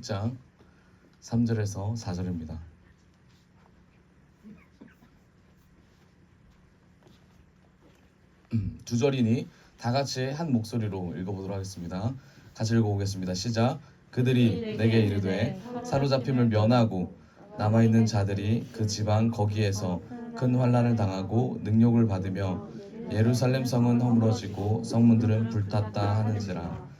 1장 3절에서 4절입니다. 두 절이니 다 같이 한 목소리로 읽어보도록 하겠습니다. 같이 읽어보겠습니다. 시작. 그들이 내게 이르되 사로잡힘을 면하고 남아있는 자들이 그 지방 거기에서 큰 환난을 당하고 능욕을 받으며 예루살렘 성은 허물어지고 성문들은 불탔다 하는지라.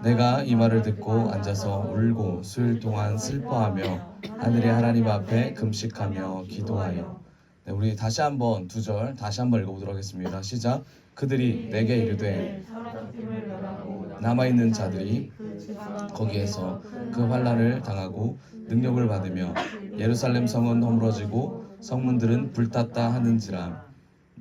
내가 이 말을 듣고 앉아서 울고 수일 동안 슬퍼하며 하늘의 하나님 앞에 금식하며 기도하여. 우리 다시 한번 두 절 다시 한번 읽어보도록 하겠습니다. 시작. 그들이 내게 이르되 남아있는 자들이 거기에서 그 환난을 당하고 능력을 받으며 예루살렘 성은 허물어지고 성문들은 불탔다 하는지라.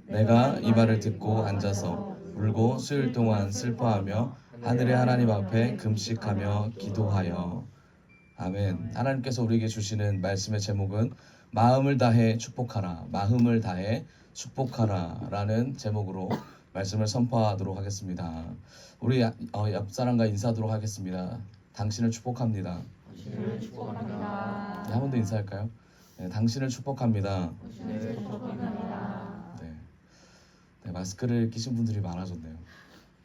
내가 이 말을 듣고 앉아서 울고 수일 동안 슬퍼하며 하늘의 하나님 앞에 금식하며 기도하여. 아멘. 하나님께서 우리에게 주시는 말씀의 제목은 마음을 다해 축복하라, 마음을 다해 축복하라 라는 제목으로 말씀을 선포하도록 하겠습니다. 우리 옆 사람과 인사하도록 하겠습니다. 당신을 축복합니다. 당신을 축복합니다. 한 번 더 인사할까요? 네, 당신을 축복합니다. 당신을 축복합니다. 네, 마스크를 끼신 분들이 많아졌네요.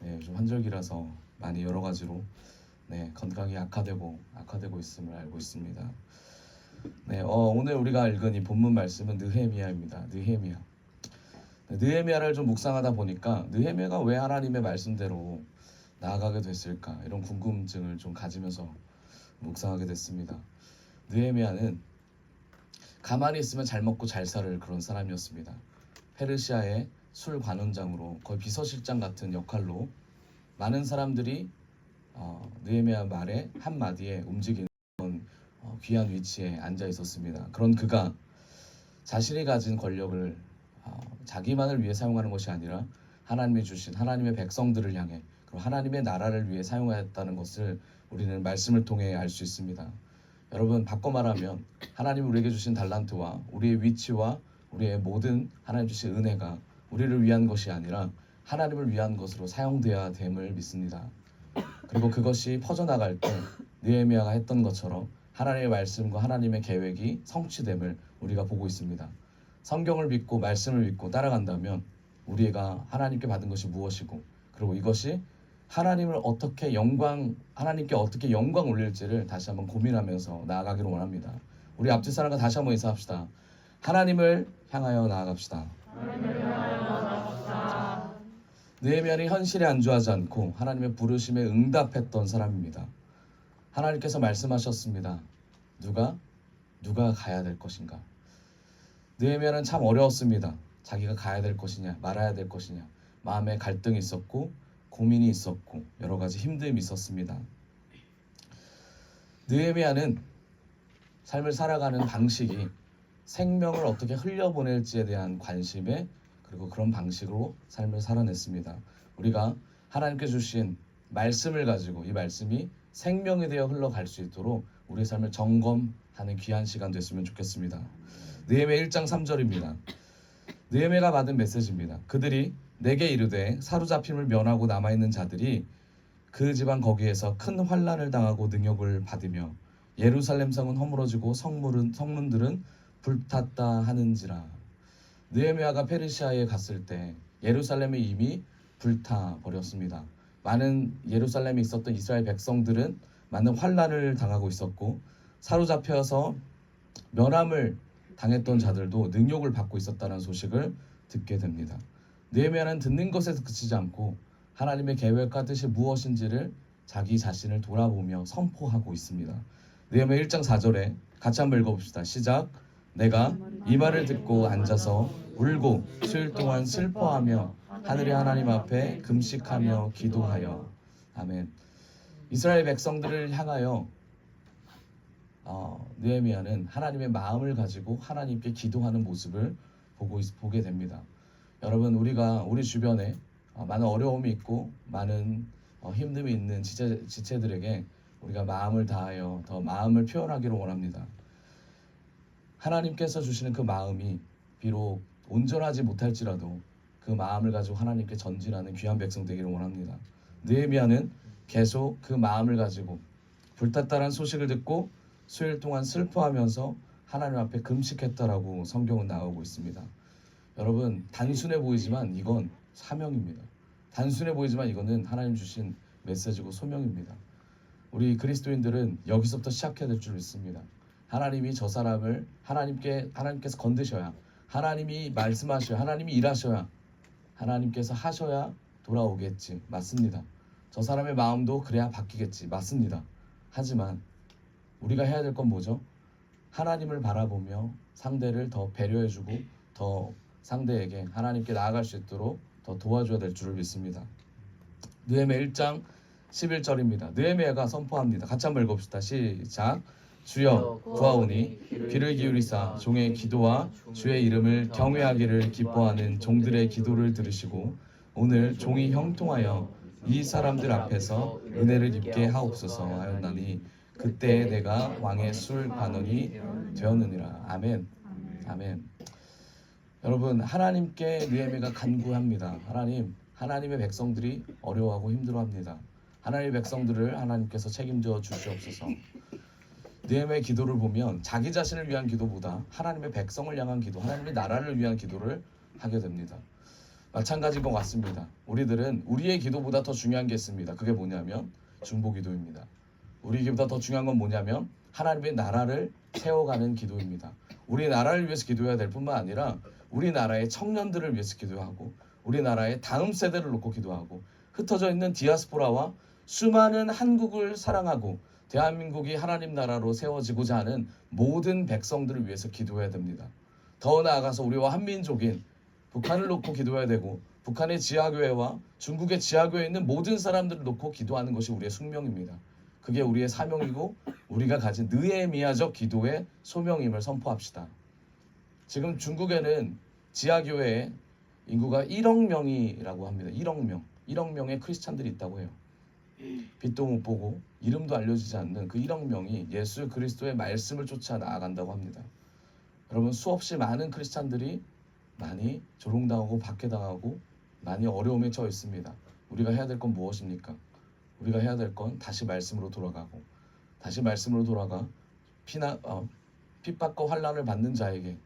네, 요즘 환절기라서 많이 여러 가지로 건강이 악화되고 있음을 알고 있습니다. 네, 오늘 우리가 읽은 이 본문 말씀은 느헤미야입니다. 느헤미야를 좀 묵상하다 보니까 느헤미야가 왜 하나님의 말씀대로 나아가게 됐을까 이런 궁금증을 좀 가지면서 묵상하게 됐습니다. 느헤미야는 가만히 있으면 잘 먹고 잘 살 그런 사람이었습니다. 페르시아의 술 관원장으로 거의 비서실장 같은 역할로 많은 사람들이 느헤미야 말의 한마디에 움직이는 귀한 위치에 앉아 있었습니다. 그런 그가 자신이 가진 권력을 자기만을 위해 사용하는 것이 아니라 하나님이 주신 하나님의 백성들을 향해 그리고 하나님의 나라를 위해 사용하였다는 것을 우리는 말씀을 통해 알 수 있습니다. 여러분, 바꿔 말하면 하나님이 우리에게 주신 달란트와 우리의 위치와 우리의 모든 하나님 주신 은혜가 우리를 위한 것이 아니라 하나님을 위한 것으로 사용되어야 됨을 믿습니다. 그리고 그것이 퍼져나갈 때 느헤미야가 했던 것처럼 하나님의 말씀과 하나님의 계획이 성취됨을 우리가 보고 있습니다. 성경을 믿고 말씀을 믿고 따라간다면 우리가 하나님께 받은 것이 무엇이고 그리고 이것이 하나님께 어떻게 영광 올릴지를 다시 한번 고민하면서 나아가기를 원합니다. 우리 앞뒤 사람과 다시 한번 인사합시다. 하나님을 향하여 나아갑시다. 느헤미야는 현실에 안주하지 않고 하나님의 부르심에 응답했던 사람입니다. 하나님께서 말씀하셨습니다. 누가 가야 될 것인가? 느헤미야는 참 어려웠습니다. 자기가 가야 될 것이냐 말아야 될 것이냐 마음에 갈등이 있었고 고민이 있었고 여러 가지 힘듦이 있었습니다. 느헤미야는 삶을 살아가는 방식이 생명을 어떻게 흘려보낼지에 대한 관심에 그리고 그런 방식으로 삶을 살아냈습니다. 우리가 하나님께 주신 말씀을 가지고 이 말씀이 생명에 되어 흘러갈 수 있도록 우리의 삶을 점검하는 귀한 시간 됐으면 좋겠습니다. 느헤미야 1장 3절입니다. 느헤미야가 받은 메시지입니다. 그들이 내게 이르되 사로잡힘을 면하고 남아있는 자들이 그 지방 거기에서 큰 환난을 당하고 능욕을 받으며 예루살렘 성은 허물어지고 성문들은 불탔다 하는지라. 느헤미야가 페르시아에 갔을 때 예루살렘이 이미 불타 버렸습니다. 많은 예루살렘에 있었던 이스라엘 백성들은 많은 환난을 당하고 있었고 사로잡혀서 면함을 당했던 자들도 능욕을 받고 있었다는 소식을 듣게 됩니다. 느헤미야는 듣는 것에서 그치지 않고 하나님의 계획과 뜻이 무엇인지를 자기 자신을 돌아보며 선포하고 있습니다. 느헤미야 1장 4절에 같이 한번 읽어봅시다. 시작. 내가 이 말을 듣고 앉아서 울고 수일 동안 슬퍼하며 하늘의 하나님 앞에 금식하며 기도하여. 아멘. 이스라엘 백성들을 향하여 느헤미야는 하나님의 마음을 가지고 하나님께 기도하는 모습을 보게 됩니다. 여러분, 우리 주변에 많은 어려움이 있고 많은 힘듦이 있는 지체들에게 우리가 마음을 다하여 더 마음을 표현하기를 원합니다. 하나님께서 주시는 그 마음이 비록 온전하지 못할지라도 그 마음을 가지고 하나님께 전진하는 귀한 백성 되기를 원합니다. 느헤미야는 계속 그 마음을 가지고 불탔다란 소식을 듣고 수일 동안 슬퍼하면서 하나님 앞에 금식했다라고 성경은 나오고 있습니다. 여러분, 단순해 보이지만 이건 사명입니다. 단순해 보이지만 이거는 하나님 주신 메시지고 소명입니다. 우리 그리스도인들은 여기서부터 시작해야 될 줄 믿습니다. 하나님이 저 사람을 하나님께서 건드셔야, 하나님이 말씀하셔야, 하나님이 일하셔야, 하나님께서 하셔야 돌아오겠지. 맞습니다. 저 사람의 마음도 그래야 바뀌겠지. 맞습니다. 하지만 우리가 해야 될 건 뭐죠? 하나님을 바라보며 상대를 더 배려해주고 더 상대에게 하나님께 나아갈 수 있도록 더 도와줘야 될 줄을 믿습니다. 느헤미야 1장 11절입니다. 느헤미야가 선포합니다. 같이 한번 읽어봅시다. 시작. 주여 구하오니 귀를 기울이사 종의 기도와 주의 이름을 경외하기를 기뻐하는 종들의 기도를 들으시고 오늘 종이 형통하여 이 사람들 앞에서 은혜를 입게 하옵소서 하였나니 그때 내가 왕의 술 반원이 되었느니라. 아멘. 아멘. 여러분, 하나님께 느헤미야가 간구합니다. 하나님의 백성들이 어려워하고 힘들어합니다. 하나님의 백성들을 하나님께서 책임져 주시옵소서. 느헤미야의 기도를 보면 자기 자신을 위한 기도보다 하나님의 백성을 향한 기도, 하나님의 나라를 위한 기도를 하게 됩니다. 마찬가지인 것 같습니다. 우리들은 우리의 기도보다 더 중요한 게 있습니다. 그게 뭐냐면 중보기도입니다. 우리 기도보다 더 중요한 건 뭐냐면 하나님의 나라를 세워가는 기도입니다. 우리 나라를 위해서 기도해야 될 뿐만 아니라 우리나라의 청년들을 위해서 기도하고 우리나라의 다음 세대를 놓고 기도하고 흩어져 있는 디아스포라와 수많은 한국을 사랑하고 대한민국이 하나님 나라로 세워지고자 하는 모든 백성들을 위해서 기도해야 됩니다. 더 나아가서 우리와 한민족인 북한을 놓고 기도해야 되고 북한의 지하교회와 중국의 지하교회에 있는 모든 사람들을 놓고 기도하는 것이 우리의 숙명입니다. 그게 우리의 사명이고 우리가 가진 느헤미야적 기도의 소명임을 선포합시다. 지금 중국에는 지하교회에 인구가 1억 명이라고 합니다. 1억 명. 1억 명의 크리스찬들이 있다고 해요. 빛도 못 보고 이름도 알려지지 않는 그 1억 명이 예수 그리스도의 말씀을 쫓아 나아간다고 합니다. 여러분, 수없이 많은 크리스찬들이 많이 조롱당하고 박해당하고 많이 어려움에 처해 있습니다. 우리가 해야 될 건 무엇입니까? 우리가 해야 될 건 다시 말씀으로 돌아가고 다시 말씀으로 돌아가 핍박과 환난을 받는 자에게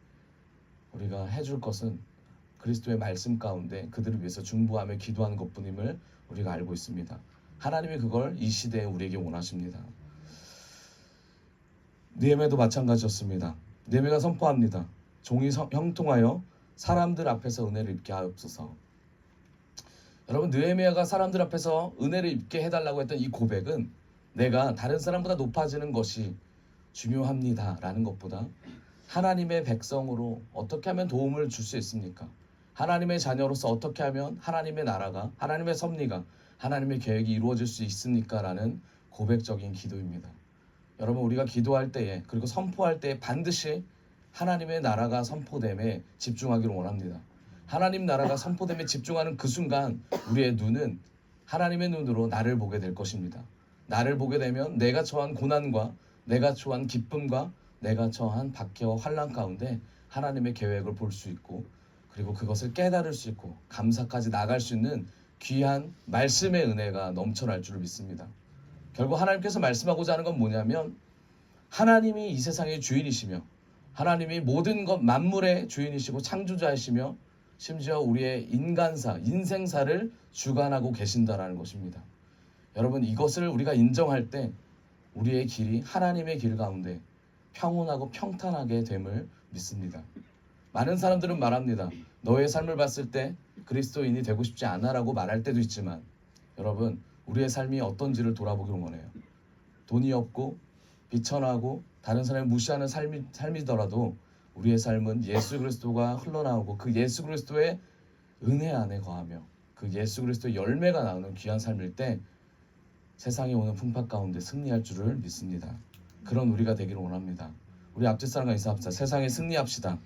우리가 해줄 것은 그리스도의 말씀 가운데 그들을 위해서 중보하며 기도하는 것뿐임을 우리가 알고 있습니다. 하나님이 그걸 이 시대에 우리에게 원하십니다. 느헤미야도 마찬가지였습니다. 느헤미야가 선포합니다. 종이 형통하여 사람들 앞에서 은혜를 입게 하옵소서. 여러분, 느헤미야가 사람들 앞에서 은혜를 입게 해달라고 했던 이 고백은 내가 다른 사람보다 높아지는 것이 중요합니다 라는 것보다 하나님의 백성으로 어떻게 하면 도움을 줄 수 있습니까? 하나님의 자녀로서 어떻게 하면 하나님의 나라가, 하나님의 섭리가, 하나님의 계획이 이루어질 수 있습니까? 라는 고백적인 기도입니다. 여러분, 우리가 기도할 때에 그리고 선포할 때에 반드시 하나님의 나라가 선포됨에 집중하기를 원합니다. 하나님 나라가 선포됨에 집중하는 그 순간 우리의 눈은 하나님의 눈으로 나를 보게 될 것입니다. 나를 보게 되면 내가 처한 고난과 내가 처한 기쁨과 내가 처한 박해와 환난 가운데 하나님의 계획을 볼 수 있고 그리고 그것을 깨달을 수 있고 감사까지 나갈 수 있는 귀한 말씀의 은혜가 넘쳐날 줄 믿습니다. 결국 하나님께서 말씀하고자 하는 건 뭐냐면 하나님이 이 세상의 주인이시며 하나님이 모든 것 만물의 주인이시고 창조자이시며 심지어 우리의 인간사, 인생사를 주관하고 계신다라는 것입니다. 여러분, 이것을 우리가 인정할 때 우리의 길이 하나님의 길 가운데 평온하고 평탄하게 됨을 믿습니다. 많은 사람들은 말합니다. 너의 삶을 봤을 때 그리스도인이 되고 싶지 않아라고 말할 때도 있지만 여러분, 우리의 삶이 어떤지를 돌아보기를 원해요. 돈이 없고 비천하고 다른 사람을 무시하는 삶이더라도 우리의 삶은 예수 그리스도가 흘러나오고 그 예수 그리스도의 은혜 안에 거하며 그 예수 그리스도의 열매가 나오는 귀한 삶일 때 세상에 오는 풍파 가운데 승리할 줄을 믿습니다. 그런 우리가 되기를 원합니다. 우리 앞집 사람과 인사합시다. 세상에 승리합시다.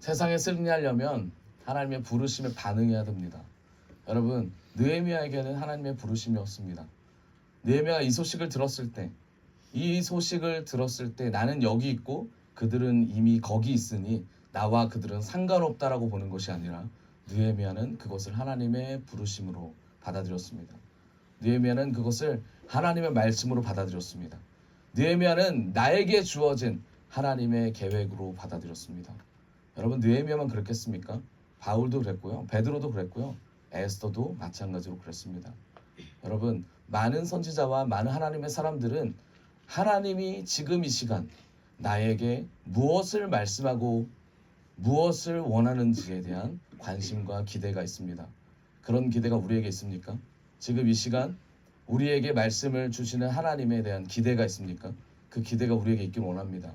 세상에 승리하려면 하나님의 부르심에 반응해야 됩니다. 여러분, 느헤미야에게는 하나님의 부르심이 없습니다. 느헤미야가 이 소식을 들었을 때 나는 여기 있고 그들은 이미 거기 있으니 나와 그들은 상관없다라고 보는 것이 아니라 느헤미야는 그것을 하나님의 부르심으로 받아들였습니다. 느헤미야는 그것을 하나님의 말씀으로 받아들였습니다. 느헤미야는 나에게 주어진 하나님의 계획으로 받아들였습니다. 여러분, 느헤미야만 그렇겠습니까? 바울도 그랬고요. 베드로도 그랬고요. 에스더도 마찬가지로 그랬습니다. 여러분, 많은 선지자와 많은 하나님의 사람들은 하나님이 지금 이 시간 나에게 무엇을 말씀하고 무엇을 원하는지에 대한 관심과 기대가 있습니다. 그런 기대가 우리에게 있습니까? 지금 이 시간 우리에게 말씀을 주시는 하나님에 대한 기대가 있습니까? 그 기대가 우리에게 있길 원합니다.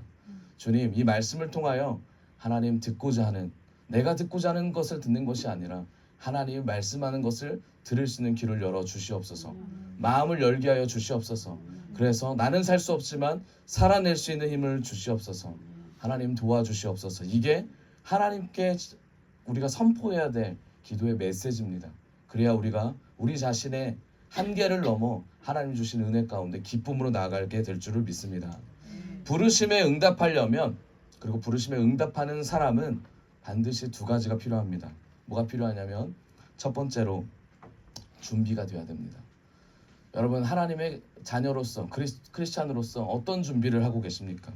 주님, 이 말씀을 통하여 하나님 듣고자 하는, 내가 듣고자 하는 것을 듣는 것이 아니라 하나님이 말씀하는 것을 들을 수 있는 길을 열어 주시옵소서. 마음을 열게 하여 주시옵소서. 그래서 나는 살 수 없지만 살아낼 수 있는 힘을 주시옵소서. 하나님 도와주시옵소서. 이게 하나님께 우리가 선포해야 될 기도의 메시지입니다. 그래야 우리가 우리 자신의 한계를 넘어 하나님 주신 은혜 가운데 기쁨으로 나아가게 될 줄을 믿습니다. 부르심에 응답하려면, 그리고 부르심에 응답하는 사람은 반드시 두 가지가 필요합니다. 뭐가 필요하냐면 첫 번째로 준비가 되어야 됩니다. 여러분, 하나님의 자녀로서 크리스찬으로서 어떤 준비를 하고 계십니까?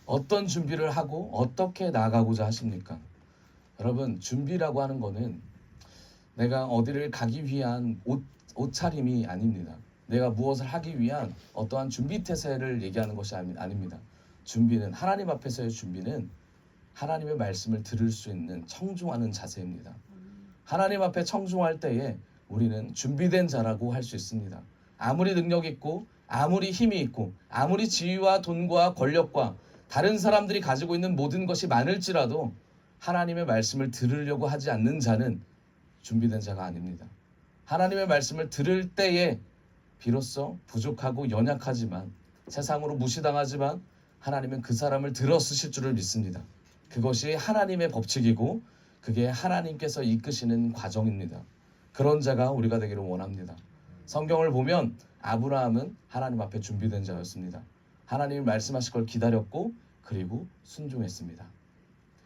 어떤 준비를 하고 어떻게 나아가고자 하십니까? 여러분, 준비라고 하는 거는 내가 어디를 가기 위한 옷차림이 아닙니다. 내가 무엇을 하기 위한 어떠한 준비 태세를 얘기하는 것이 아닙니다. 준비는, 하나님 앞에서의 준비는 하나님의 말씀을 들을 수 있는 청중하는 자세입니다. 하나님 앞에 청중할 때에 우리는 준비된 자라고 할 수 있습니다. 아무리 능력 있고 아무리 힘이 있고 아무리 지위와 돈과 권력과 다른 사람들이 가지고 있는 모든 것이 많을지라도 하나님의 말씀을 들으려고 하지 않는 자는 준비된 자가 아닙니다. 하나님의 말씀을 들을 때에 비로소 부족하고 연약하지만, 세상으로 무시당하지만 하나님은 그 사람을 들어 쓰실 줄을 믿습니다. 그것이 하나님의 법칙이고 그게 하나님께서 이끄시는 과정입니다. 그런 자가 우리가 되기를 원합니다. 성경을 보면 아브라함은 하나님 앞에 준비된 자였습니다. 하나님이 말씀하실 걸 기다렸고 그리고 순종했습니다.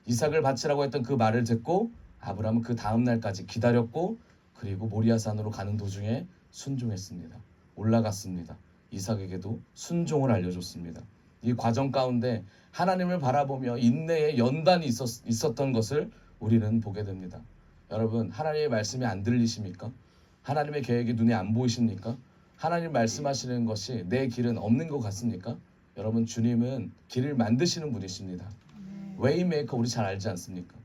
이삭을 바치라고 했던 그 말을 듣고 아브라함은 그 다음 날까지 기다렸고 그리고 모리아산으로 가는 도중에 순종했습니다. 올라갔습니다. 이삭에게도 순종을 알려줬습니다. 이 과정 가운데 하나님을 바라보며 인내의 연단이 있었던 것을 우리는 보게 됩니다. 여러분, 하나님의 말씀이 안 들리십니까? 하나님의 계획이 눈에 안 보이십니까? 하나님 말씀하시는 것이 내 길은 없는 것 같습니까? 여러분, 주님은 길을 만드시는 분이십니다. 웨이메이커, 우리 잘 알지 않습니까?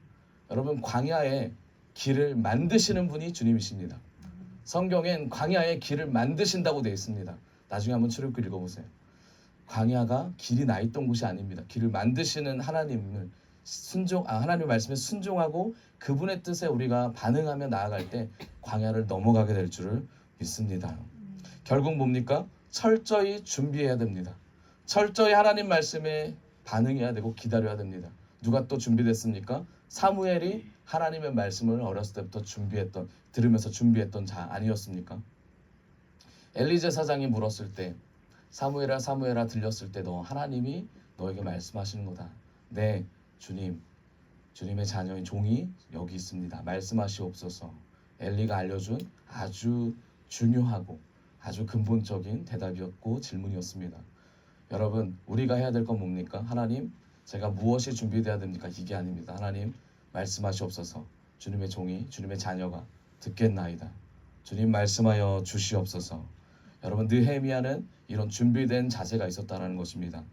여러분, 광야에 길을 만드시는 분이 주님이십니다. 성경엔 광야에 길을 만드신다고 되어 있습니다. 나중에 한번 출애굽기 읽어보세요. 광야가 길이 나 있던 곳이 아닙니다. 길을 만드시는 하나님을 하나님의 말씀에 순종하고 그분의 뜻에 우리가 반응하며 나아갈 때 광야를 넘어가게 될 줄을 믿습니다. 결국 뭡니까? 철저히 준비해야 됩니다. 철저히 하나님 말씀에 반응해야 되고 기다려야 됩니다. 누가 또 준비됐습니까? 사무엘이 하나님의 말씀을 어렸을 때부터 들으면서 준비했던 자 아니었습니까? 엘리제 사장이 물었을 때, 사무엘아 사무엘아 들렸을 때, 너 하나님이 너에게 말씀하시는 거다. 네, 주님의 자녀인 종이 여기 있습니다. 말씀하시옵소서. 엘리가 알려준 아주 중요하고 아주 근본적인 대답이었고 질문이었습니다. 여러분, 우리가 해야 될 건 뭡니까? 하나님, 제가 무엇이 준비되어야 됩니까? 이게 아닙니다. 하나님, 말씀하시옵소서. 주님의 종이, 주님의 자녀가 듣겠나이다. 주님 말씀하여 주시옵소서. 여러분, 느헤미야는 이런 준비된 자세가 있었다는 것입니다.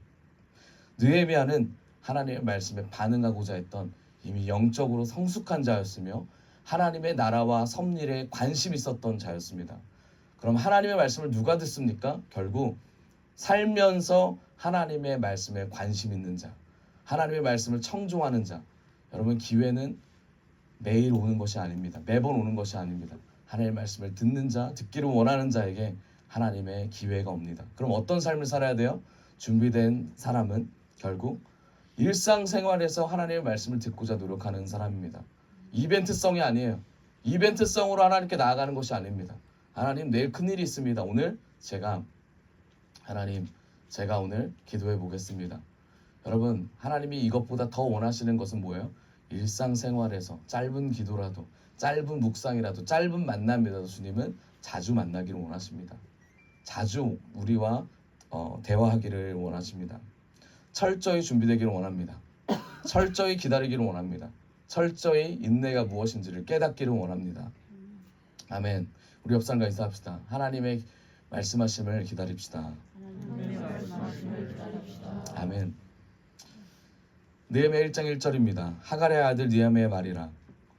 느헤미야는 하나님의 말씀에 반응하고자 했던 이미 영적으로 성숙한 자였으며 하나님의 나라와 섭리에 관심이 있었던 자였습니다. 그럼 하나님의 말씀을 누가 듣습니까? 결국 살면서 하나님의 말씀에 관심 있는 자, 하나님의 말씀을 청종하는 자. 여러분, 기회는 매일 오는 것이 아닙니다. 매번 오는 것이 아닙니다. 하나님의 말씀을 듣는 자, 듣기를 원하는 자에게 하나님의 기회가 옵니다. 그럼 어떤 삶을 살아야 돼요? 준비된 사람은 결국 일상생활에서 하나님의 말씀을 듣고자 노력하는 사람입니다. 이벤트성이 아니에요. 이벤트성으로 하나님께 나아가는 것이 아닙니다. 하나님, 내일 큰일이 있습니다. 오늘 제가 오늘 기도해 보겠습니다. 여러분, 하나님이 이것보다 더 원하시는 것은 뭐예요? 일상생활에서 짧은 기도라도, 짧은 묵상이라도, 짧은 만남이라도 주님은 자주 만나기를 원하십니다. 자주 우리와 대화하기를 원하십니다. 철저히 준비되기를 원합니다. 철저히 기다리기를 원합니다. 철저히 인내가 무엇인지를 깨닫기를 원합니다. 아멘. 우리 옆 사람과 인사합시다. 하나님의 말씀하심을 기다립시다. 아멘. 느헤미야 1장 1절입니다. 하갈의 아들 느헤미야의 말이라.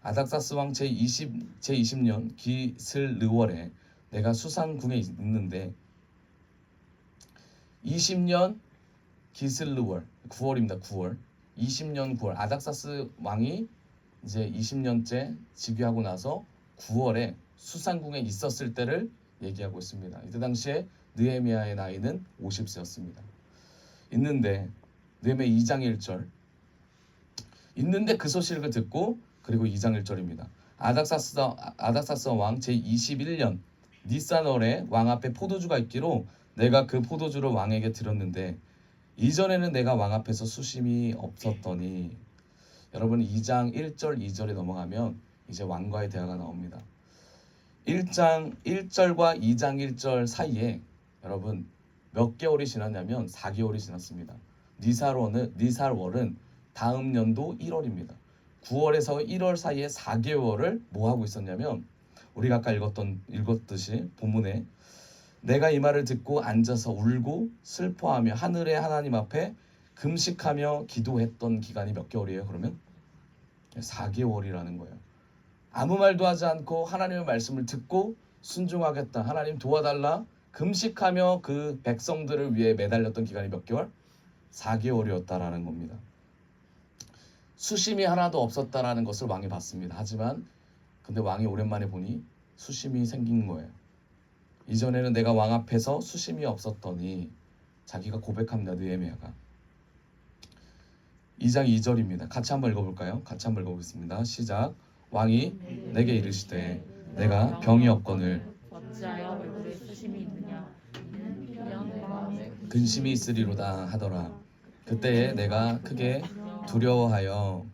아닥사스 왕 제20년 기슬르월에 내가 수상궁에 있는데 20년 기슬르월 9월입니다. 9월 20년 9월 아닥사스 왕이 이제 20년째 즉위하고 나서 9월에 수상궁에 있었을 때를 얘기하고 있습니다. 이때 당시에 느헤미야의 나이는 50세였습니다. 있는데 느헤미야 2장 1절 있는데 그 소식을 듣고 그리고 2장 1절입니다. 아닥사스 왕 제21년 니산월에 왕 앞에 포도주가 있기로 내가 그 포도주를 왕에게 드렸는데 이전에는 내가 왕 앞에서 수심이 없었더니 여러분 2장 1절 2절에 넘어가면 이제 왕과의 대화가 나옵니다. 1장 1절과 2장 1절 사이에 여러분 몇 개월이 지났냐면 4개월이 지났습니다. 니살월은 다음 연도 1월입니다. 9월에서 1월 사이에 4개월을 뭐 하고 있었냐면 우리가 아까 읽었듯이 본문에 내가 이 말을 듣고 앉아서 울고 슬퍼하며 하늘의 하나님 앞에 금식하며 기도했던 기간이 몇 개월이에요? 그러면 4개월이라는 거예요. 아무 말도 하지 않고 하나님의 말씀을 듣고 순종하겠다. 하나님 도와달라. 금식하며 그 백성들을 위해 매달렸던 기간이 몇 개월? 4개월이었다라는 겁니다. 수심이 하나도 없었다라는 것을 왕이 봤습니다. 하지만 근데 왕이 오랜만에 보니 수심이 생긴 거예요. 이전에는 내가 왕 앞에서 수심이 없었더니 자기가 고백합니다. 느헤미야가 2장 2절입니다. 같이 한번 읽어볼까요? 같이 한번 읽어보겠습니다. 시작. 왕이 내게 이르시되 내가 병이 없거늘 어찌하여 얼굴에 수심이 있느냐 이는 내 마음에 근심이 있으리로다 하더라. 그때에 내가 크게 두려워하여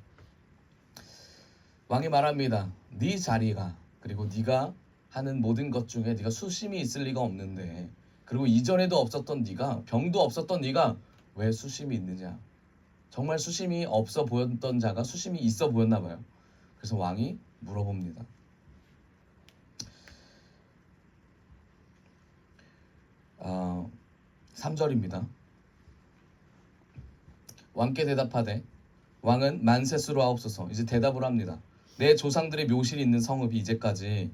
왕이 말합니다. 네 자리가 그리고 네가 하는 모든 것 중에 네가 수심이 있을 리가 없는데 그리고 이전에도 없었던 네가 병도 없었던 네가 왜 수심이 있느냐. 정말 수심이 없어 보였던 자가 수심이 있어 보였나 봐요. 그래서 왕이 물어봅니다. 3절입니다. 왕께 대답하되 왕은 만세수로 하옵소서. 이제 대답을 합니다. 내 조상들의 묘실이 있는 성읍이 이제까지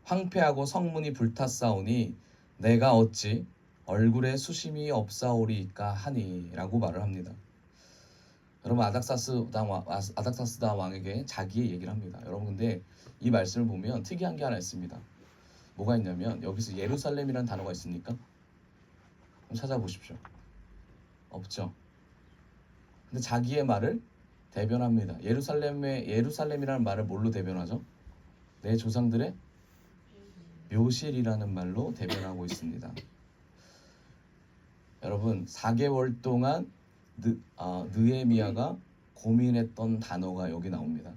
황폐하고 성문이 불탔사오니 내가 어찌 얼굴에 수심이 없사오리까 하니 라고 말을 합니다. 여러분 아닥사스다 왕에게 자기의 얘기를 합니다. 여러분 근데 이 말씀을 보면 특이한 게 하나 있습니다. 뭐가 있냐면 여기서 예루살렘이라는 단어가 있습니까? 한번 찾아보십시오. 없죠. 근데 자기의 말을 대변합니다. 예루살렘이라는 말을 뭘로 대변하죠? 내 조상들의 묘실이라는 말로 대변하고 있습니다. 여러분 4개월 동안 느헤미야가 고민했던 단어가 여기 나옵니다.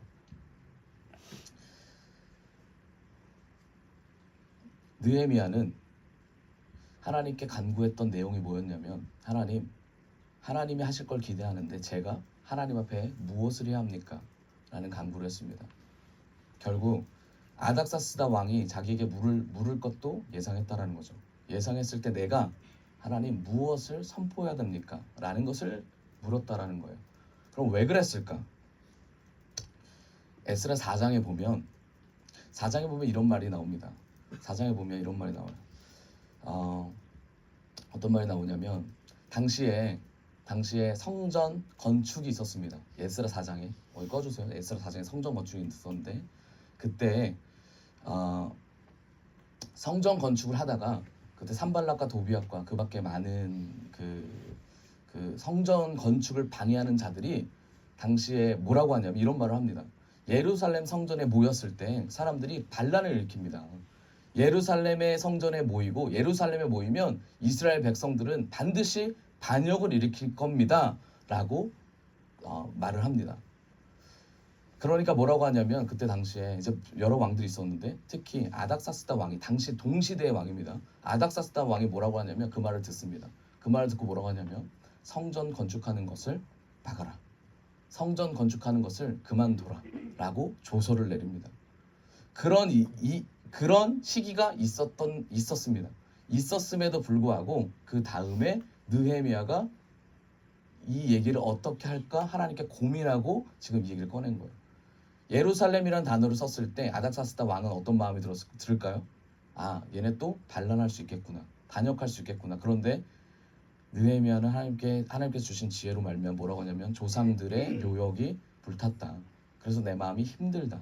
느헤미야는 하나님께 간구했던 내용이 뭐였냐면 하나님이 하실 걸 기대하는데 제가 하나님 앞에 무엇을 해야 합니까? 라는 간구를 했습니다. 결국 아닥사스다 왕이 자기에게 물을 것도 예상했다라는 거죠. 예상했을 때 내가 하나님 무엇을 선포해야 됩니까? 라는 것을 물었다라는 거예요. 그럼 왜 그랬을까? 에스라 4장에 보면 이런 말이 나옵니다. 4장에 보면 이런 말이 나와요. 어떤 말이 나오냐면 당시에 성전 건축이 있었습니다. 에스라 4장에 꺼주세요. 에스라 4장에 성전 건축이 있었는데 그때 성전 건축을 하다가 그때 산발락과 도비앗과 그 밖에 많은 그 성전 건축을 방해하는 자들이 당시에 뭐라고 하냐면 이런 말을 합니다. 예루살렘 성전에 모였을 때 사람들이 반란을 일으킵니다. 예루살렘의 성전에 모이고 예루살렘에 모이면 이스라엘 백성들은 반드시 반역을 일으킬 겁니다 라고 말을 합니다. 그러니까 뭐라고 하냐면 그때 당시에 이제 여러 왕들이 있었는데 특히 아닥사스다 왕이 당시 동시대의 왕입니다. 아닥사스다 왕이 뭐라고 하냐면 그 말을 듣습니다. 그 말을 듣고 뭐라고 하냐면 성전 건축하는 것을 막아라. 성전 건축하는 것을 그만둬라라고 조서를 내립니다. 그런 시기가 있었습니다. 있었음에도 불구하고 그 다음에 느헤미야가 이 얘기를 어떻게 할까 하나님께 고민하고 지금 이 얘기를 꺼낸 거예요. 예루살렘이라는 단어를 썼을 때 아닥사스다 왕은 어떤 마음이 들을까요? 아, 얘네 또 반란할 수 있겠구나. 반역할 수 있겠구나. 그런데 느헤미야는 하나님께서 주신 지혜로 말미암아 뭐라고 하냐면 조상들의 묘역이 불탔다. 그래서 내 마음이 힘들다.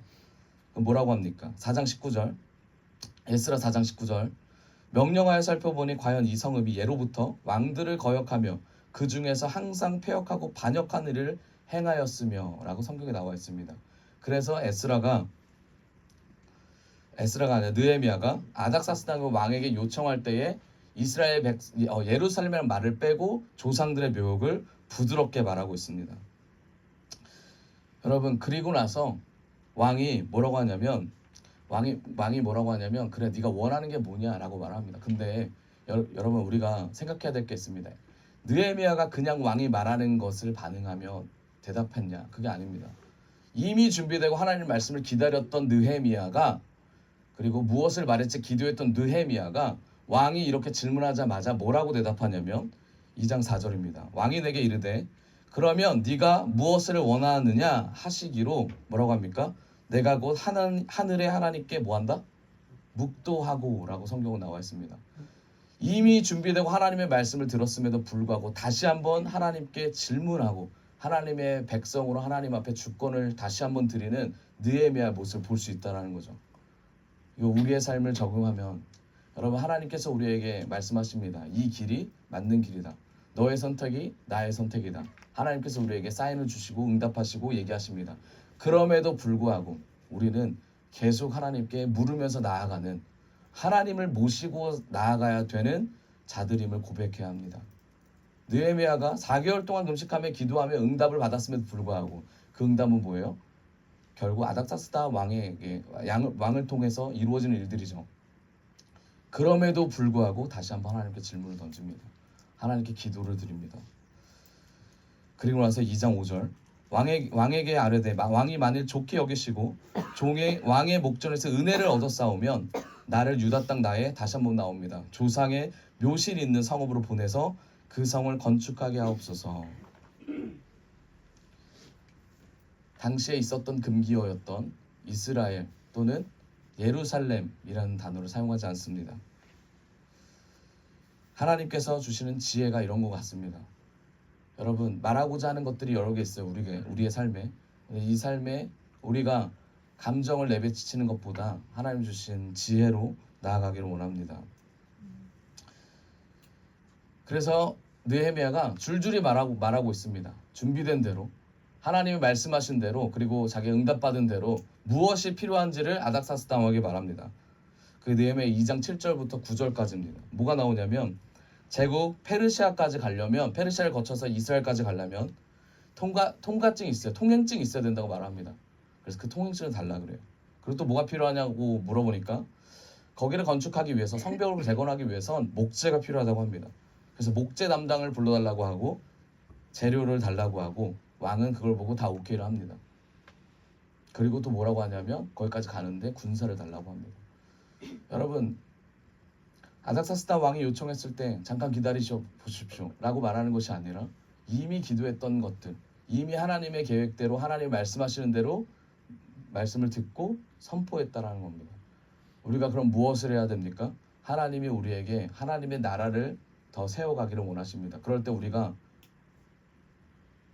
그럼 뭐라고 합니까? 4장 19절. 에스라 4장 19절. 명령하여 살펴보니 과연 이 성읍이 예로부터 왕들을 거역하며 그 중에서 항상 패역하고 반역한 일을 행하였으며 라고 성경에 나와 있습니다. 그래서 에스라가 아니라 느헤미야가 아닥사스다 왕에게 요청할 때에 예루살렘이라는 말을 빼고 조상들의 묘역을 부드럽게 말하고 있습니다. 여러분, 그리고 나서 왕이 뭐라고 하냐면 그래 네가 원하는 게 뭐냐라고 말합니다. 근데 여러분 우리가 생각해야 될 게 있습니다. 느헤미야가 그냥 왕이 말하는 것을 반응하며 대답했냐? 그게 아닙니다. 이미 준비되고 하나님 말씀을 기다렸던 느헤미야가 그리고 무엇을 말했지 기도했던 느헤미야가 왕이 이렇게 질문하자마자 뭐라고 대답하냐면 2장 4절입니다. 왕이 내게 이르되 그러면 네가 무엇을 원하느냐 하시기로 뭐라고 합니까? 내가 곧 하늘의 하나님께 뭐한다? 묵도하고 라고 성경은 나와 있습니다. 이미 준비되고 하나님의 말씀을 들었음에도 불구하고 다시 한번 하나님께 질문하고 하나님의 백성으로 하나님 앞에 주권을 다시 한번 드리는 느헤미야 모습을 볼 수 있다는 거죠. 이거 우리의 삶을 적용하면 여러분 하나님께서 우리에게 말씀하십니다. 이 길이 맞는 길이다. 너의 선택이 나의 선택이다. 하나님께서 우리에게 사인을 주시고 응답하시고 얘기하십니다. 그럼에도 불구하고 우리는 계속 하나님께 물으면서 나아가는 하나님을 모시고 나아가야 되는 자들임을 고백해야 합니다. 느헤미야가 4개월 동안 금식하며 기도하며 응답을 받았음에도 불구하고 그 응답은 뭐예요? 결국 아닥사스다 왕을 통해서 이루어지는 일들이죠. 그럼에도 불구하고 다시 한번 하나님께 질문을 던집니다. 하나님께 기도를 드립니다. 그리고 나서 2장 5절 왕에게 아뢰되 왕이 만일 좋게 여기시고 왕의 목전에서 은혜를 얻었사오면 나를 유다 땅 나에 다시 한번 나옵니다. 조상의 묘실이 있는 성읍으로 보내서 그 성을 건축하게 하옵소서. 당시에 있었던 금기어였던 이스라엘 또는 예루살렘이라는 단어를 사용하지 않습니다. 하나님께서 주시는 지혜가 이런 것 같습니다. 여러분 말하고자 하는 것들이 여러 개 있어요. 우리의 삶에. 이 삶에 우리가 감정을 내비치는 것보다 하나님 주신 지혜로 나아가기를 원합니다. 그래서 느헤미야가 줄줄이 말하고 있습니다. 준비된 대로 하나님이 말씀하신 대로 그리고 자기 응답받은 대로 무엇이 필요한지를 아닥사스다 왕에게 말합니다. 그 느헤미야 2장 7절부터 9절까지입니다. 뭐가 나오냐면 제국 페르시아까지 가려면 페르시아를 거쳐서 이스라엘까지 가려면 통과증이 있어요. 통행증이 있어야 된다고 말합니다. 그래서 그 통행증을 달라 그래요. 그리고 또 뭐가 필요하냐고 물어보니까 거기를 건축하기 위해서 성벽을 재건하기 위해선 목재가 필요하다고 합니다. 그래서 목재 담당을 불러달라고 하고 재료를 달라고 하고 왕은 그걸 보고 다 오케이를 합니다. 그리고 또 뭐라고 하냐면 거기까지 가는데 군사를 달라고 합니다. 여러분 아닥사스다 왕이 요청했을 때 잠깐 기다리셔 보십시오 라고 말하는 것이 아니라 이미 기도했던 것들 이미 하나님의 계획대로 하나님이 말씀하시는 대로 말씀을 듣고 선포했다라는 겁니다. 우리가 그럼 무엇을 해야 됩니까? 하나님이 우리에게 하나님의 나라를 더 세워가기를 원하십니다. 그럴 때 우리가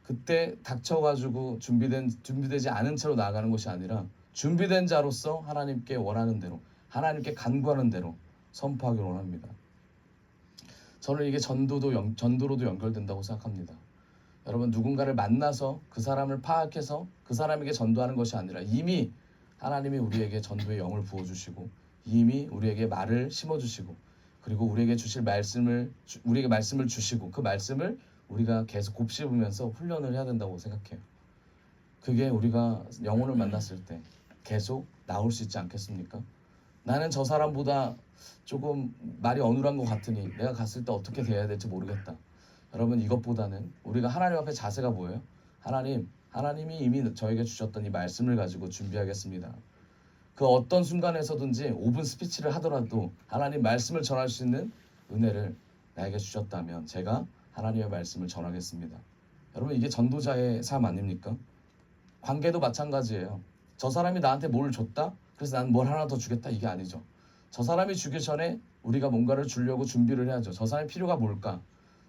그때 닥쳐가지고 준비되지 않은 채로 나아가는 것이 아니라 준비된 자로서 하나님께 원하는 대로 하나님께 간구하는 대로 선포하기를 원합니다. 저는 이게 전도로도 연결된다고 생각합니다. 여러분 누군가를 만나서 그 사람을 파악해서 그 사람에게 전도하는 것이 아니라 이미 하나님이 우리에게 전도의 영을 부어주시고 이미 우리에게 말을 심어주시고 그리고 우리에게 말씀을 주시고 그 말씀을 우리가 계속 곱씹으면서 훈련을 해야 된다고 생각해요. 그게 우리가 영혼을 만났을 때 계속 나올 수 있지 않겠습니까? 나는 저 사람보다 조금 말이 어눌한 것 같으니 내가 갔을 때 어떻게 대해야 될지 모르겠다. 여러분, 이것보다는 우리가 하나님 앞에 자세가 뭐예요? 하나님이 이미 저에게 주셨던 이 말씀을 가지고 준비하겠습니다. 그 어떤 순간에서든지 5분 스피치를 하더라도 하나님 말씀을 전할 수 있는 은혜를 나에게 주셨다면 제가 하나님의 말씀을 전하겠습니다. 여러분, 이게 전도자의 삶 아닙니까? 관계도 마찬가지예요. 저 사람이 나한테 뭘 줬다? 그래서 난 뭘 하나 더 주겠다, 이게 아니죠. 저 사람이 주기 전에 우리가 뭔가를 주려고 준비를 해야죠. 저 사람의 필요가 뭘까?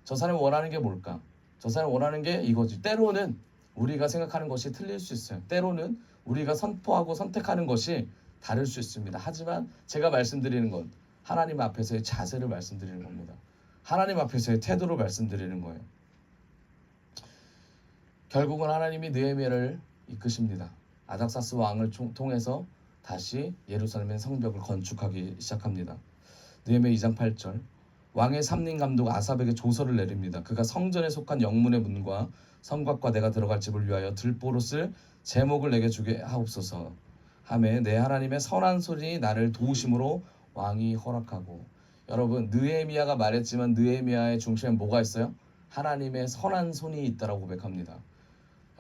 저 사람이 원하는 게 뭘까? 저 사람이 원하는 게 이거지. 때로는 우리가 생각하는 것이 틀릴 수 있어요. 때로는 우리가 선포하고 선택하는 것이 다를 수 있습니다. 하지만 제가 말씀드리는 건 하나님 앞에서의 자세를 말씀드리는 겁니다. 하나님 앞에서의 태도를 말씀드리는 거예요. 결국은 하나님이 느헤미야를 이끄십니다. 아닥사스 왕을 통해서 다시 예루살렘의 성벽을 건축하기 시작합니다. 느헤미야 2장 8절, 왕의 삼림 감독 아삽에게 조서를 내립니다. 그가 성전에 속한 영문의 문과 성곽과 내가 들어갈 집을 위하여 들보롯을 제목을 내게 주게 하옵소서 하매 내 하나님의 선한 소리 나를 도우심으로 왕이 허락하고. 여러분, 느헤미야가 말했지만 느헤미야의 중심에 뭐가 있어요? 하나님의 선한 손이 있다라고 고백합니다.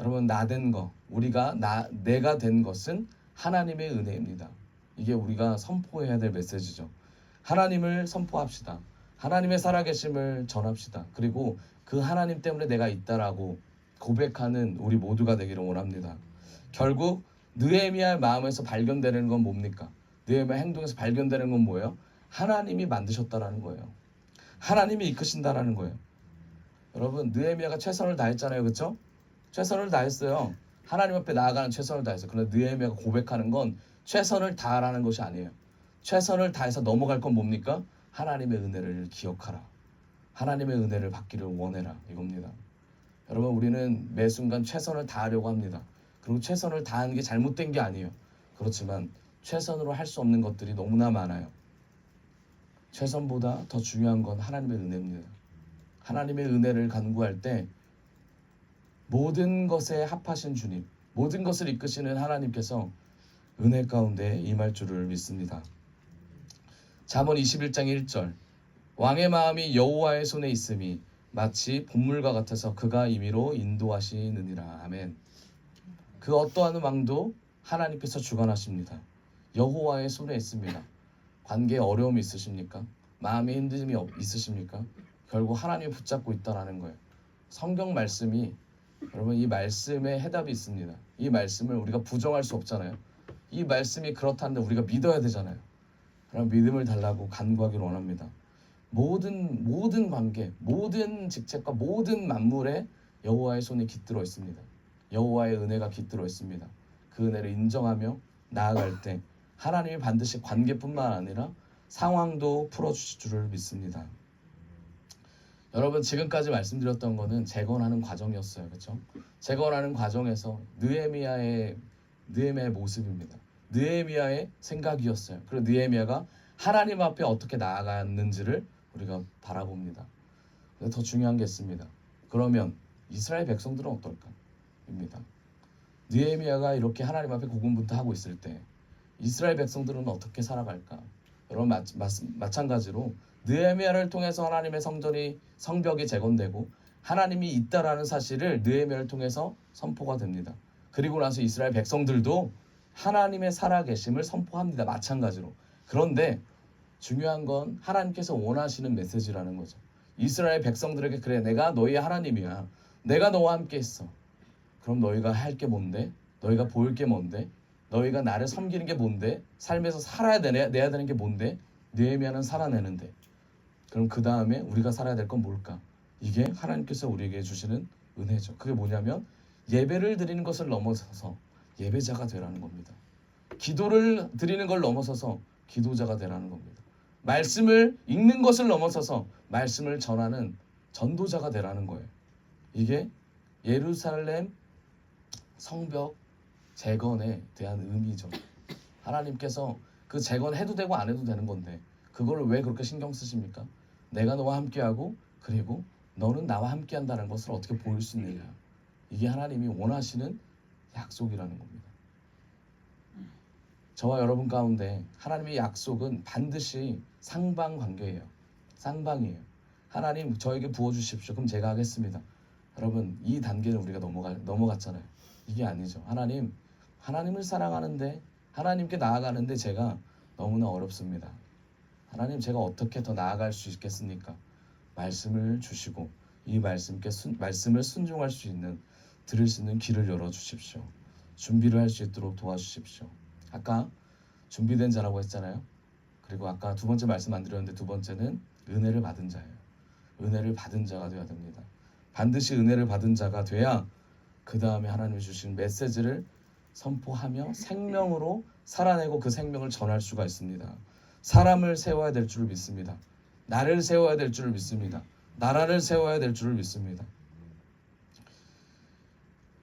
여러분, 나된 거, 내가 된 것은 하나님의 은혜입니다. 이게 우리가 선포해야 될 메시지죠. 하나님을 선포합시다. 하나님의 살아계심을 전합시다. 그리고 그 하나님 때문에 내가 있다라고 고백하는 우리 모두가 되기를 원합니다. 결국 느헤미야의 마음에서 발견되는 건 뭡니까? 느헤미야 행동에서 발견되는 건 뭐예요? 하나님이 만드셨다라는 거예요. 하나님이 이끄신다라는 거예요. 여러분, 느헤미야가 최선을 다했잖아요, 그렇죠? 최선을 다했어요. 하나님 앞에 나아가는 최선을 다했어요. 그런데 느헤미야가 고백하는 건 최선을 다하라는 것이 아니에요. 최선을 다해서 넘어갈 건 뭡니까? 하나님의 은혜를 기억하라. 하나님의 은혜를 받기를 원해라, 이겁니다. 여러분, 우리는 매 순간 최선을 다하려고 합니다. 그리고 최선을 다하는 게 잘못된 게 아니에요. 그렇지만 최선으로 할 수 없는 것들이 너무나 많아요. 최선보다 더 중요한 건 하나님의 은혜입니다. 하나님의 은혜를 간구할 때 모든 것에 합하신 주님, 모든 것을 이끄시는 하나님께서 은혜 가운데 임할 줄을 믿습니다. 잠언 21장 1절, 왕의 마음이 여호와의 손에 있음이 마치 봇물과 같아서 그가 임의로 인도하시느니라. 아멘. 그 어떠한 왕도 하나님께서 주관하십니다. 여호와의 손에 있습니다. 관계에 어려움이 있으십니까? 마음에 힘듦이 있으십니까? 결국 하나님이 붙잡고 있다라는 거예요. 성경 말씀이, 여러분, 이 말씀에 해답이 있습니다. 이 말씀을 우리가 부정할 수 없잖아요. 이 말씀이 그렇다는데 우리가 믿어야 되잖아요. 그럼 믿음을 달라고 간구하기를 원합니다. 모든 관계, 모든 직책과 모든 만물에 여호와의 손이 깃들어 있습니다. 여호와의 은혜가 깃들어 있습니다. 그 은혜를 인정하며 나아갈 때 하나님이 반드시 관계뿐만 아니라 상황도 풀어주실 줄을 믿습니다. 여러분, 지금까지 말씀드렸던 거는 재건하는 과정이었어요. 그렇죠? 재건하는 과정에서 느헤미야의 모습입니다. 느헤미야의 생각이었어요. 그리고 느헤미야가 하나님 앞에 어떻게 나아갔는지를 우리가 바라봅니다. 근데 더 중요한 게 있습니다. 그러면 이스라엘 백성들은 어떨까? 입니다. 느헤미야가 이렇게 하나님 앞에 고군분투하고 있을 때 이스라엘 백성들은 어떻게 살아갈까? 여러분, 마찬가지로 느헤미야를 통해서 하나님의 성벽이 재건되고 하나님이 있다라는 사실을 느헤미야를 통해서 선포가 됩니다. 그리고 나서 이스라엘 백성들도 하나님의 살아계심을 선포합니다. 마찬가지로. 그런데 중요한 건 하나님께서 원하시는 메시지라는 거죠. 이스라엘 백성들에게, 그래, 내가 너희의 하나님이야. 내가 너와 함께 있어. 그럼 너희가 할 게 뭔데? 너희가 보일 게 뭔데? 너희가 나를 섬기는 게 뭔데? 삶에서 내야 되는 게 뭔데? 느헤미야는 살아내는데. 그럼 그 다음에 우리가 살아야 될 건 뭘까? 이게 하나님께서 우리에게 주시는 은혜죠. 그게 뭐냐면 예배를 드리는 것을 넘어서서 예배자가 되라는 겁니다. 기도를 드리는 걸 넘어서서 기도자가 되라는 겁니다. 말씀을 읽는 것을 넘어서서 말씀을 전하는 전도자가 되라는 거예요. 이게 예루살렘 성벽 재건에 대한 의미죠. 하나님께서 그 재건해도 되고 안 해도 되는 건데 그거를 왜 그렇게 신경 쓰십니까? 내가 너와 함께하고 그리고 너는 나와 함께한다는 것을 어떻게 보일 수 있느냐. 이게 하나님이 원하시는 약속이라는 겁니다. 저와 여러분 가운데 하나님의 약속은 반드시 상방관계예요. 쌍방이에요. 하나님 저에게 부어주십시오. 그럼 제가 하겠습니다. 여러분 이 단계는 우리가 넘어갔잖아요. 이게 아니죠. 하나님을 사랑하는데 하나님께 나아가는데 제가 너무나 어렵습니다. 하나님 제가 어떻게 더 나아갈 수 있겠습니까? 말씀을 주시고 이 말씀을 순종할 수 있는 들을 수 있는 귀를 열어주십시오. 준비를 할 수 있도록 도와주십시오. 아까 준비된 자라고 했잖아요. 그리고 아까 두 번째 말씀 안 드렸는데 두 번째는 은혜를 받은 자예요. 은혜를 받은 자가 되어야 됩니다. 반드시 은혜를 받은 자가 돼야 그 다음에 하나님이 주신 메시지를 선포하며 생명으로 살아내고 그 생명을 전할 수가 있습니다. 사람을 세워야 될 줄을 믿습니다. 나를 세워야 될 줄을 믿습니다. 나라를 세워야 될 줄을 믿습니다.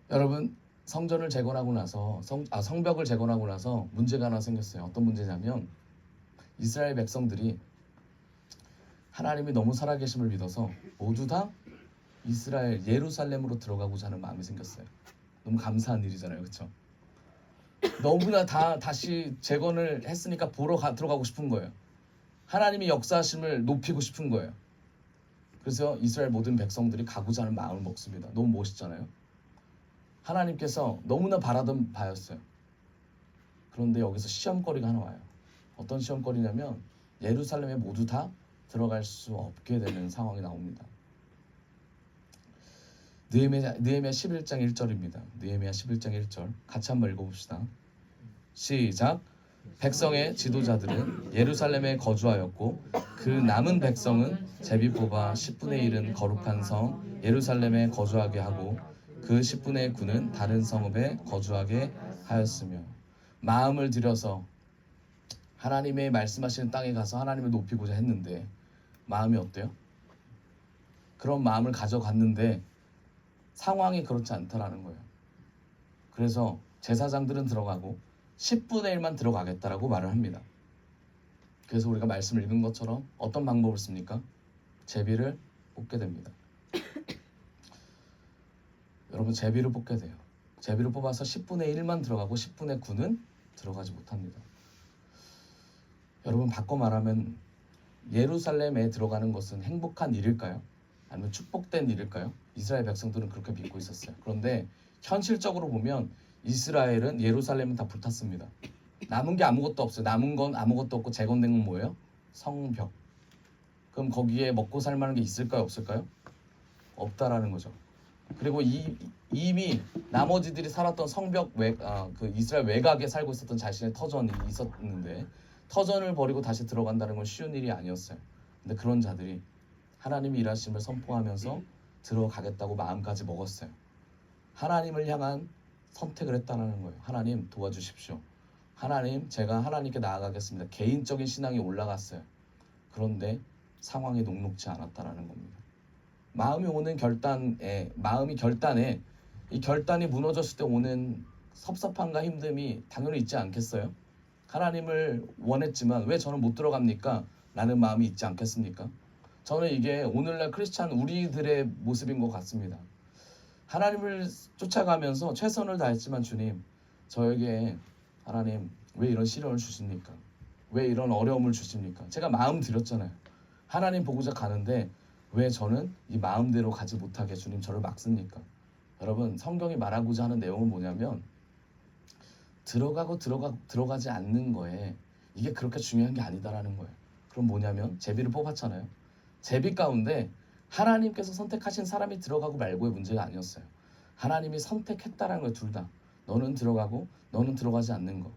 여러분 성전을 재건하고 나서 성벽을 재건하고 나서 문제가 하나 생겼어요. 어떤 문제냐면 이스라엘 백성들이 하나님이 너무 살아계심을 믿어서 모두 다 이스라엘 예루살렘으로 들어가고자 하는 마음이 생겼어요. 너무 감사한 일이잖아요, 그렇죠? 너무나 다시 재건을 했으니까 들어가고 싶은 거예요. 하나님이 역사하심을 높이고 싶은 거예요. 그래서 이스라엘 모든 백성들이 가고자 하는 마음을 먹습니다. 너무 멋있잖아요. 하나님께서 너무나 바라던 바였어요. 그런데 여기서 시험거리가 하나 와요. 어떤 시험거리냐면 예루살렘에 모두 다 들어갈 수 없게 되는 상황이 나옵니다. 느헤미야 11장 1절입니다. 느헤미야 11장 1절 같이 한번 읽어봅시다. 시작. 백성의 지도자들은 예루살렘에 거주하였고 그 남은 백성은 제비 뽑아 10분의 1은 거룩한 성 예루살렘에 거주하게 하고 그 10분의 9는 다른 성읍에 거주하게 하였으며 마음을 들여서 하나님의 말씀하시는 땅에 가서 하나님을 높이고자 했는데 마음이 어때요? 그런 마음을 가져갔는데 상황이 그렇지 않다라는 거예요. 그래서 제사장들은 들어가고 10분의 1만 들어가겠다라고 말을 합니다. 그래서 우리가 말씀을 읽은 것처럼 어떤 방법을 씁니까? 제비를 뽑게 됩니다. 여러분 제비를 뽑게 돼요. 제비를 뽑아서 10분의 1만 들어가고 10분의 9는 들어가지 못합니다. 여러분 바꿔 말하면 예루살렘에 들어가는 것은 행복한 일일까요? 아니면 축복된 일일까요? 이스라엘 백성들은 그렇게 믿고 있었어요. 그런데 현실적으로 보면 이스라엘은 예루살렘은 다 불탔습니다. 남은 게 아무것도 없어요. 남은 건 아무것도 없고 재건된 건 뭐예요? 성벽. 그럼 거기에 먹고 살 만한 게 있을까요? 없을까요? 없다라는 거죠. 그리고 이미 나머지들이 살았던 성벽 그 이스라엘 외곽에 살고 있었던 자신의 터전이 있었는데 터전을 버리고 다시 들어간다는 건 쉬운 일이 아니었어요. 근데 그런 자들이 하나님의 일하심을 선포하면서 들어가겠다고 마음까지 먹었어요. 하나님을 향한 선택을 했다는 거예요. 하나님 도와주십시오. 하나님 제가 하나님께 나아가겠습니다. 개인적인 신앙이 올라갔어요. 그런데 상황이 녹록지 않았다는 겁니다. 마음이 결단에 이 결단이 무너졌을 때 오는 섭섭함과 힘듦이 당연히 있지 않겠어요? 하나님을 원했지만 왜 저는 못 들어갑니까? 라는 마음이 있지 않겠습니까? 저는 이게 오늘날 크리스찬 우리들의 모습인 것 같습니다. 하나님을 쫓아가면서 최선을 다했지만 주님 저에게 하나님 왜 이런 시련을 주십니까? 왜 이런 어려움을 주십니까? 제가 마음 드렸잖아요. 하나님 보고자 가는데 왜 저는 이 마음대로 가지 못하게 주님 저를 막습니까? 여러분 성경이 말하고자 하는 내용은 뭐냐면 들어가지 않는 거에 이게 그렇게 중요한 게 아니다라는 거예요. 그럼 뭐냐면 제비를 뽑았잖아요. 제비 가운데 하나님께서 선택하신 사람이 들어가고 말고의 문제가 아니었어요. 하나님이 선택했다라는 거예요. 둘 다. 너는 들어가고 너는 들어가지 않는 거.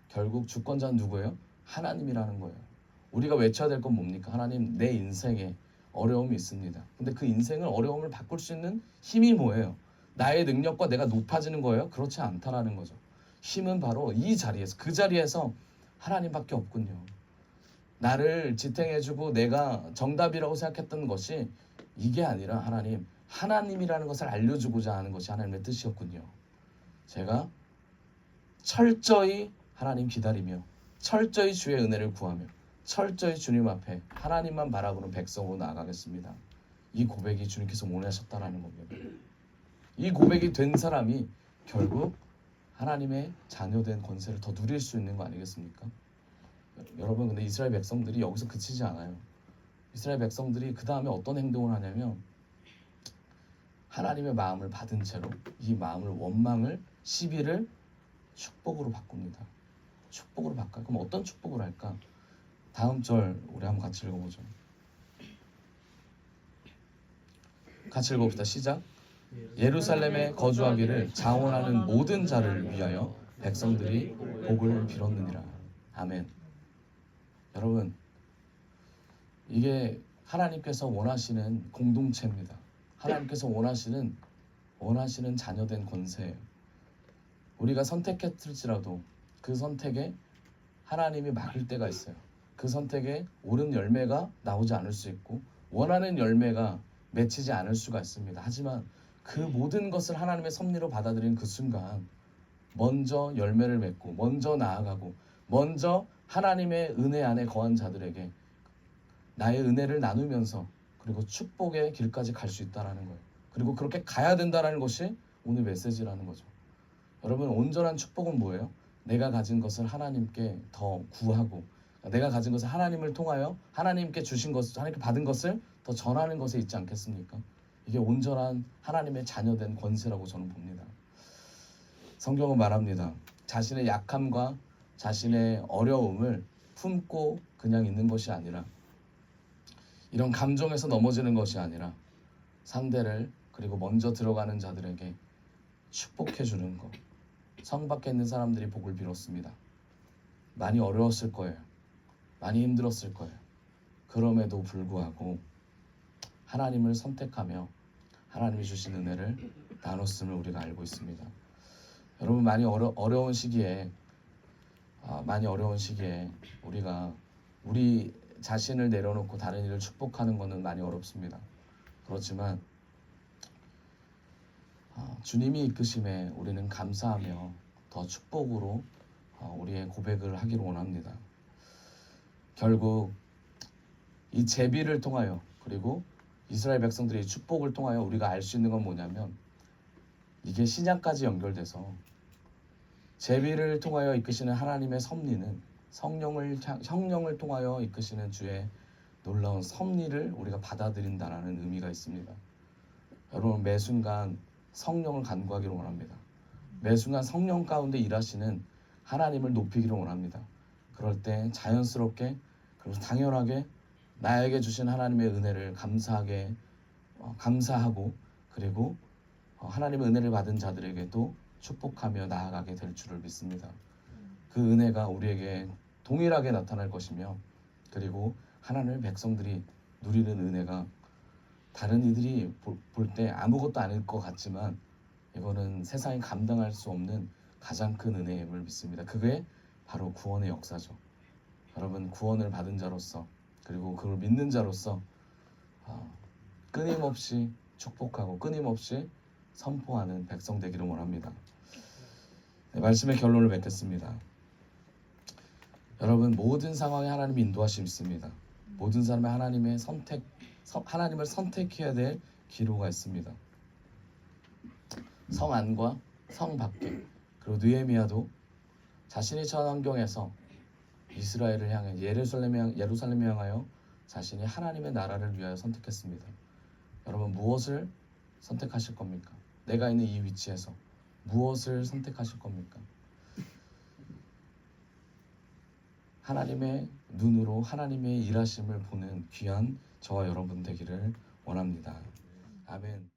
결국 주권자는 누구예요? 하나님이라는 거예요. 우리가 외쳐야 될 건 뭡니까? 하나님 내 인생에 어려움이 있습니다. 근데 그 인생을 어려움을 바꿀 수 있는 힘이 뭐예요? 나의 능력과 내가 높아지는 거예요? 그렇지 않다라는 거죠. 힘은 바로 이 자리에서 그 자리에서 하나님밖에 없군요. 나를 지탱해주고 내가 정답이라고 생각했던 것이 이게 아니라 하나님이라는 것을 알려주고자 하는 것이 하나님의 뜻이었군요. 제가 철저히 하나님 기다리며 철저히 주의 은혜를 구하며 철저히 주님 앞에 하나님만 바라보는 백성으로 나아가겠습니다. 이 고백이 주님께서 원하셨다라는 겁니다. 이 고백이 된 사람이 결국 하나님의 자녀된 권세를 더 누릴 수 있는 거 아니겠습니까? 여러분, 근데 이스라엘 백성들이 여기서 그치지 않아요. 이스라엘 백성들이 그 다음에 어떤 행동을 하냐면 하나님의 마음을 받은 채로 이 마음을 원망을 시비를 축복으로 바꿉니다. 축복으로 바꿔요. 그럼 어떤 축복을 할까? 다음 절 우리 한번 같이 읽어보죠. 같이 읽어봅시다. 시작. 예루살렘에 거주하기를 자원하는 모든 자를 위하여 백성들이 복을 빌었느니라. 아멘. 여러분, 이게 하나님께서 원하시는 공동체입니다. 하나님께서 원하시는 자녀된 권세예요. 우리가 선택했을지라도 그 선택에 하나님이 막을 때가 있어요. 그 선택에 옳은 열매가 나오지 않을 수 있고 원하는 열매가 맺히지 않을 수가 있습니다. 하지만 그 모든 것을 하나님의 섭리로 받아들인 그 순간 먼저 열매를 맺고 먼저 나아가고 먼저 하나님의 은혜 안에 거한 자들에게 나의 은혜를 나누면서 그리고 축복의 길까지 갈 수 있다는 거예요. 그리고 그렇게 가야 된다는 것이 오늘 메시지라는 거죠. 여러분, 온전한 축복은 뭐예요? 내가 가진 것을 하나님께 더 구하고 내가 가진 것을 하나님을 통하여 하나님께 주신 것을, 하나님께 받은 것을 더 전하는 것에 있지 않겠습니까? 이게 온전한 하나님의 자녀된 권세라고 저는 봅니다. 성경은 말합니다. 자신의 약함과 자신의 어려움을 품고 그냥 있는 것이 아니라 이런 감정에서 넘어지는 것이 아니라 상대를 그리고 먼저 들어가는 자들에게 축복해 주는 것. 성 밖에 있는 사람들이 복을 빌었습니다. 많이 어려웠을 거예요. 많이 힘들었을 거예요. 그럼에도 불구하고 하나님을 선택하며 하나님이 주신 은혜를 나눴음을 우리가 알고 있습니다. 여러분, 많이 어려운 시기에 우리가 우리 자신을 내려놓고 다른 이를 축복하는 것은 많이 어렵습니다. 그렇지만 주님이 이끄심에 우리는 감사하며 더 축복으로 우리의 고백을 하기를 원합니다. 결국 이 제비를 통하여 그리고 이스라엘 백성들의 축복을 통하여 우리가 알 수 있는 건 뭐냐면 이게 신약까지 연결돼서 제비를 통하여 이끄시는 하나님의 섭리는 성령을 통하여 이끄시는 주의 놀라운 섭리를 우리가 받아들인다는 의미가 있습니다. 여러분, 매 순간 성령을 간구하기를 원합니다. 매 순간 성령 가운데 일하시는 하나님을 높이기를 원합니다. 그럴 때 자연스럽게 그리고 당연하게 나에게 주신 하나님의 은혜를 감사하고 그리고 하나님의 은혜를 받은 자들에게도 축복하며 나아가게 될 줄을 믿습니다. 그 은혜가 우리에게 동일하게 나타날 것이며 그리고 하나님의 백성들이 누리는 은혜가 다른 이들이 볼 때 아무것도 아닐 것 같지만 이거는 세상이 감당할 수 없는 가장 큰 은혜임을 믿습니다. 그게 바로 구원의 역사죠. 여러분, 구원을 받은 자로서 그리고 그걸 믿는 자로서 끊임없이 축복하고 끊임없이 선포하는 백성 되기를 원합니다. 네, 말씀의 결론을 맺겠습니다. 여러분, 모든 상황에 하나님의 인도하심이 있습니다. 모든 사람의 하나님을 선택해야 될 기로가 있습니다. 성 안과 성 밖에. 그리고 느헤미야도 자신이 처한 환경에서 이스라엘을 향해 예루살렘을 향하여 자신이 하나님의 나라를 위하여 선택했습니다. 여러분, 무엇을 선택하실 겁니까? 내가 있는 이 위치에서 무엇을 선택하실 겁니까? 하나님의 눈으로 하나님의 일하심을 보는 귀한 저와 여러분 되기를 원합니다. 아멘.